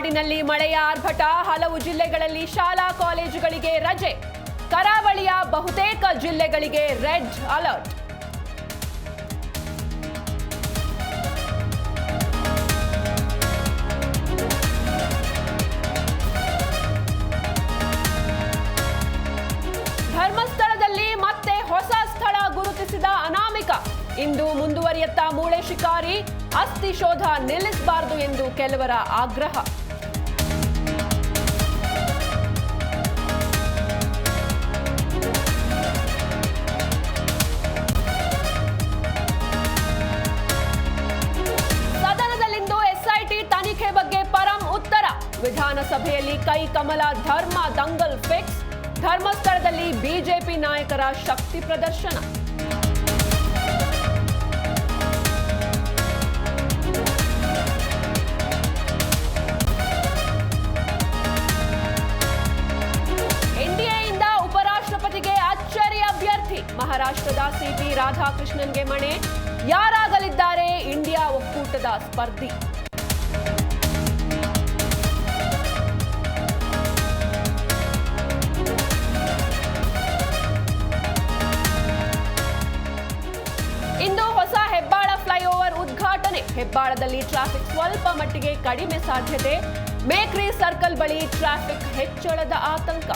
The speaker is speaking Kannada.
ನಾಡಿನಲ್ಲಿ ಮಳೆಯ ಆರ್ಭಟ, ಹಲವು ಜಿಲ್ಲೆಗಳಲ್ಲಿ ಶಾಲಾ ಕಾಲೇಜುಗಳಿಗೆ ರಜೆ. ಕರಾವಳಿಯ ಬಹುತೇಕ ಜಿಲ್ಲೆಗಳಿಗೆ ರೆಡ್ ಅಲರ್ಟ್. ಧರ್ಮಸ್ಥಳದಲ್ಲಿ ಮತ್ತೆ ಹೊಸ ಸ್ಥಳ ಗುರುತಿಸಿದ ಅನಾಮಿಕ. ಇಂದು ಮುಂದುವರಿಯುತ್ತಾ ಮೂಳೆ ಶಿಕಾರಿ, ಅಸ್ಥಿ ಶೋಧ ನಿಲ್ಲಿಸಬಾರದು ಎಂದು ಕೆಲವರ ಆಗ್ರಹ. ಸದನದಲ್ಲಿಂದು ಎಸ್ಐಟಿ ತನಿಖೆ ಬಗ್ಗೆ ಪರಂ ಉತ್ತರ. ವಿಧಾನಸಭೆಯಲ್ಲಿ ಕೈ ಕಮಲ ಧರ್ಮ ದಂಗಲ್ ಫಿಕ್ಸ್. ಧರ್ಮಸ್ಥಳದಲ್ಲಿ ಬಿಜೆಪಿ ನಾಯಕರ ಶಕ್ತಿ ಪ್ರದರ್ಶನ. ಎನ್ಡಿಎಯಿಂದ ಉಪರಾಷ್ಟ್ರಪತಿಗೆ ಅಚ್ಚರಿ ಅಭ್ಯರ್ಥಿ. ಮಹಾರಾಷ್ಟ್ರದ ಸಿಪಿ ರಾಧಾಕೃಷ್ಣನ್ಗೆ ಮಣೆ. ಯಾರಾಗಲಿದ್ದಾರೆ ಇಂಡಿಯಾ ಒಕ್ಕೂಟದ ಸ್ಪರ್ಧಿ? ಇಂದು ಹೊಸ ಹೆಬ್ಬಾಳ ಫ್ಲೈಓವರ್ ಉದ್ಘಾಟನೆ. ಹೆಬ್ಬಾಳದಲ್ಲಿ ಟ್ರಾಫಿಕ್ ಸ್ವಲ್ಪ ಮಟ್ಟಿಗೆ ಕಡಿಮೆ ಸಾಧ್ಯತೆ. ಮೇಕ್ರಿ ಸರ್ಕಲ್ ಬಳಿ ಟ್ರಾಫಿಕ್ ಹೆಚ್ಚಳದ ಆತಂಕ.